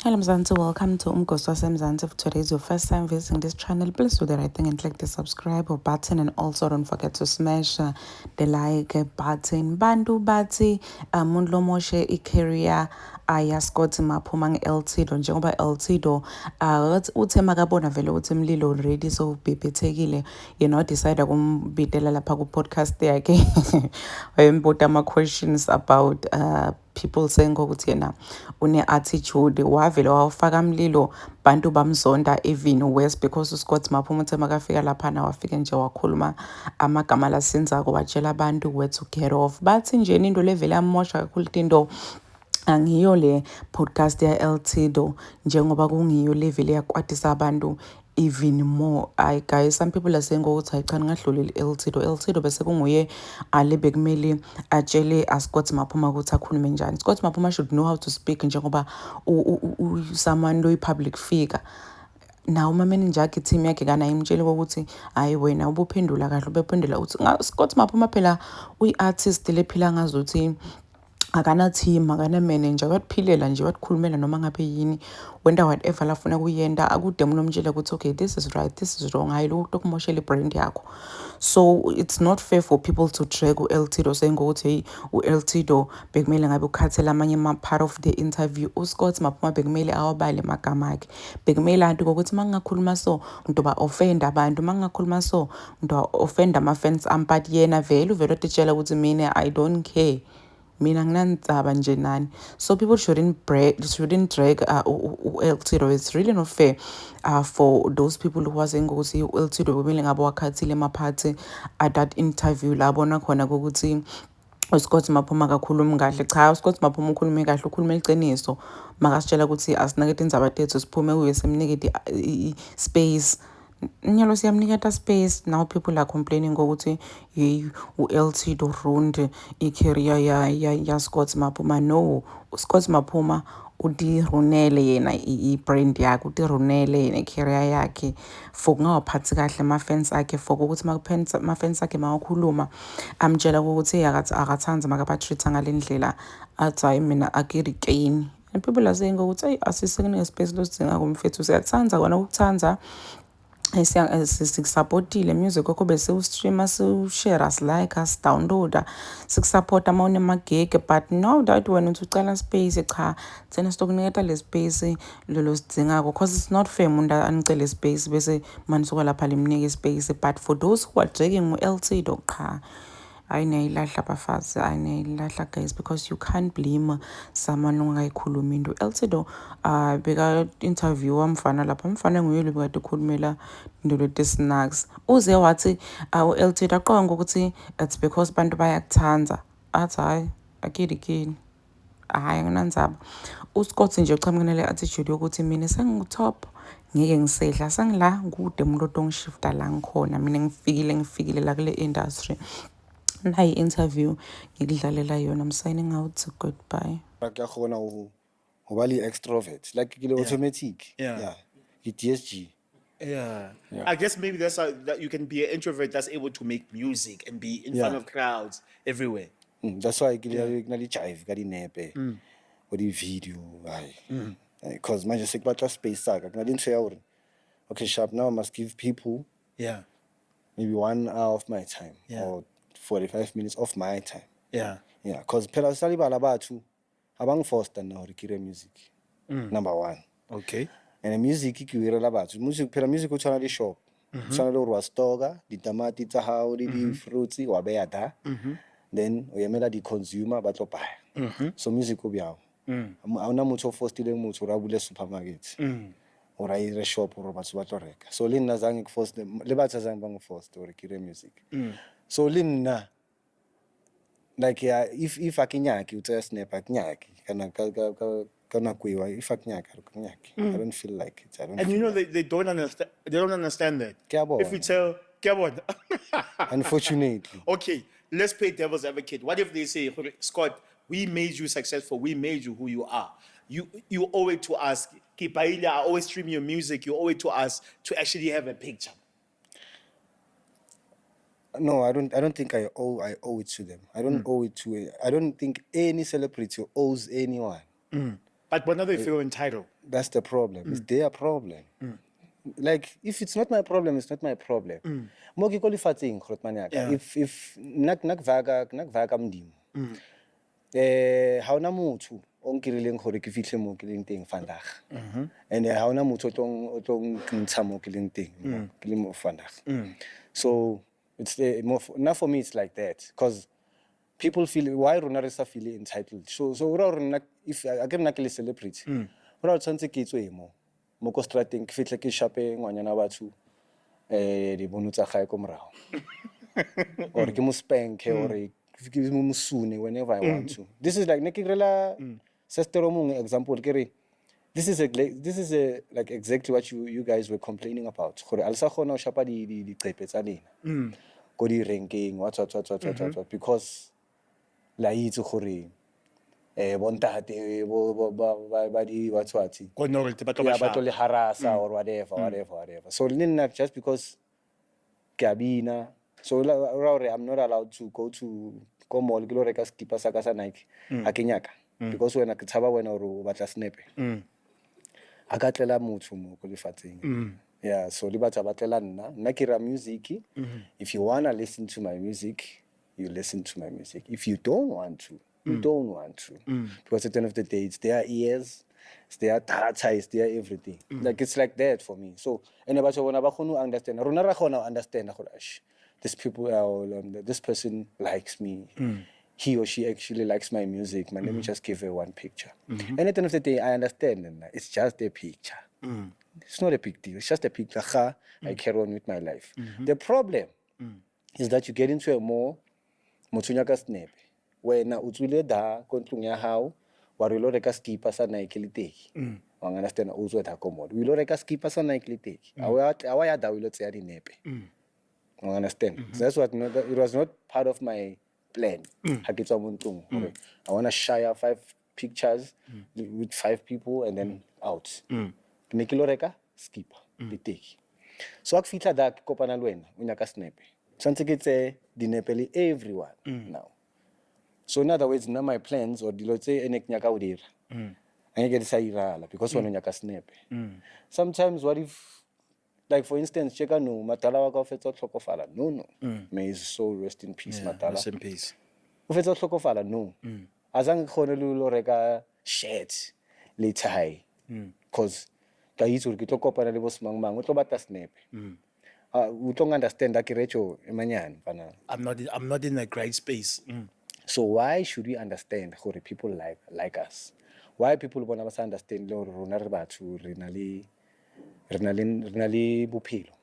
Hello Mzansi, welcome to Umgosi Wasemzansi. If today is your first time visiting this channel, please do the right thing and click the subscribe button, and also don't forget to smash the like button. Bantu bati mundlo moshe career ya Scott Maphuma nge-Eltido njengoba Eltido uthe makabona vele ukuthi mlilo already so bhebhethekile decide ukumbidela lapha ku-podcast yakhe wayembuza ama-questions about people saying ukuthi yena une-attitude wavele wawufaka mlilo bantu bamzonda even worse because uScott Maphuma uthe makafika laphana wafike nje wakhuluma amagama lasinzako watshela abantu where to get off bathi nje into levele yamosha kakhulu into angiyo le podcast ya-Eltido njengoba kungiyo level yakwatisa abantu even more. Guys, some people are saying ukuthi hayi cha ngadlulile Eltido bese kunguye ale bekumele atshele Scott Maphuma ukuthi akhulume njani. Scott Maphuma should know how to speak njengoba someone lo-public figure. Now manager yakhe team yakhe kana imtshele ukuthi hayi wena ubuphendula kahle ubephendula uthi Scott Maphuma phela uyi-artist lephila ngazuthi akana team akana manager watiphilela nje watikhulumela noma ngabe yini wenda whatever lafuna kuyenda akude mnomtshela ukuthi okay this is right this is wrong hayi lokho kumoshela ibrand yakho. So it's not fair for people to drag u-Eltido saying ukuthi hey u-Eltido bekumele ngabe ukhathela amanye part of the interview uScott Maphuma bekumele awabale magama akhe bekumele antu ukuthi mangakhuluma so ngidoba offend abantu mangakhuluma so ngidoba offend ama-fans but yena vele uvele otitshela ukuthi mina I don't care mina nginandzaba nje nani. So people shouldn't drag u-Eltido. It's really not fair for those people who are saying ukuthi u-Eltido kumele ngabe wakhathile amaphathi at that interview la bona khona ukuthi uScott Maphuma kakhulumi kahle cha uScott Maphuma ukhulume kahle ukhuluma iqiniso makasitshela ukuthi asinakete indzaba tethu siphume kuye semnikete space nyalo siyamniketa space. Now people are complaining ukuthi hey u-Eltido ruined i-career ya Scott Maphuma. No, Scott Maphuma utirunele yena i-brand yakhe utirunele yena i-career yakhe for kungawaphathi kahle ama-fans akhe for ukuthi ama-fans akhe mawakhuluma amtshela ukuthi akathanza makapatreat ngale ndlela athi hayi mina akirikeni. And people are saying ukuthi hey asisekene space losidinga kumfethu siyakuthanza kona ukuthanza sikusupportile music wakho bese ustreama siushare like downloada sikusupport amawone magege but now that wena uthi ucala space cha thina sitokuniketa le space lolo sidingako because it's not fair umuntu anicele space bese manisuka lapha limnike space but for those who are dragging u-Eltido cha ayinayilahla bafazi ayinayilahla guys because you can't blame someone ongayikhuluma into. Eltido beka interview wamfana lapha mfana nguye bekade ukhulumela into letisnacks uze wathi u-Eltido aqonga ukuthi it's because bantu bayakuthanza athi hayi akirikini hayi nginandzaba. uScott nje uchamuke nale attitude yokuthi mina sengitop ngeke ngisehla sengila kude umuntu ongishifta la ngikhona mina ngifikile la kule industry. Nayi interview ngikudlalela yona. I'm signing out. Goodbye. Akuyakghona uba li-extrovert like kile automatic i-DSG. Yeah. I guess maybe that's how that you can be an introvert that's able to make music and be in front of crowds everywhere. That's why kunali jive kalinepe or the video because manje sekubatha space saka kunalento yawuri okay sharp now I must give people maybe 1 hour of my time or 45 minutes of my time. Because phela salibala bathu abangifoster now rekire music number 1. Okay. And the music ikiwirela bathu music phela music utshwana le shop utshwana le wa stoka ditamati tsa hao le di fruits wa beya da then uyemela di consumer ba tlo buy. So music o byao awuna motho forstile motho ra bule supermarket or a shop or batho ba tlo reka. So le nna zange force them le batho zange ba ngiforce to rekire music. So le nna like if akinyaki utsa snap akinyaki kana kwiwa if akinyaki I don't feel like it. And you know they don't understand. They don't understand that. If you tell unfortunately. Okay, let's play devil's advocate. What if they say, Scott, we made you successful, we made you who you are. You owe it to us. Kipaila, I always stream your music. You owe it to us to actually have a picture. No, I don't think I owe it to them. I don't owe it to I don't think any celebrity owes anyone. But when they feel entitled. That's the problem. It's their problem. Like, if it's not my problem, it's not my problem. Mo ke qualifatsing grootman yaka. Yeah. If nak vaga mdimo. Ha ona motho o nkirileng gore ke fitlhe mo ke leng teng vandag. And ha ona motho o tlong ntsha mo ke leng teng, ke le mo vandag. So it's not for me it's like that because people feel why rona re sa feel entitled. So if I get nna ke le celebrity. Ora tshwantse ke tswe mo ko strateng ke fitlhe ke shape ngwanyana batho di bono tsa gae ko morago. Or ke mo spank or ke mo musune whenever I want to. This is like ne ke rela sister mong example ke re this is like exactly what you guys were complaining about. Gore alsa khona o shapa di qepe tsa lena. Go di ranking what because la itse gore bontate ba di what Go no re ba tlo le harasa or whatever. So nna just because kabina so I'm not allowed to go mall ke lo reka skipa sa ka sa Nike a ke nyaka because wena ke tshaba wena o batla snap a ka tlela motho mo go lefatseng. Yeah, so le batla batlela nna ke ra music. If you want to listen to my music, you listen to my music. If you don't want to, you don't want to. Because at the end of the day, it's their ears, it's their data, it's their everything. Like, it's like that for me. So, and about when I understand, understand, this person likes me. He or she actually likes my music. Let me just give her one picture. And at the end of the day, I understand. It's just a picture. It's not a big deal. It's just a picture. I carry on with my life. The problem is that you get into a more motunyaka snap. Wena utswile da kontlong ya hao wa re lo reka skipa sa Nike le teki wa understand o tswe da commode we lo reka skipa sa Nike le teki a wa ya da we lo tseya dinepe wa understand that's what it was not part of my plan ha ke tswa mo ntlong I want to share 5 pictures with 5 people and then out ne ke lo reka skipa le teki so ak fitla da ke kopana le wena o nyaka snap tsantse ke tse dinepe le everyone now. So in other words, my plans or dilo tse ene nyaka o dira. Angeke di sa irala because wona nyaka snap. Sometimes what if like for instance cheka no matala wa ka o fetsa tlhokofala. No. May his soul rest in peace matala. Rest in peace. O fetsa tlhokofala no. Azange khone lo reka shirt le tie. Cause ka itse re ke tlo kopana le bosemang mang o tlo bata snap. U tlo understand akirecho emanyane bana. I'm not in a great space. So why should we understand how people like us? Why people want to understand rona re batho re na le bophelo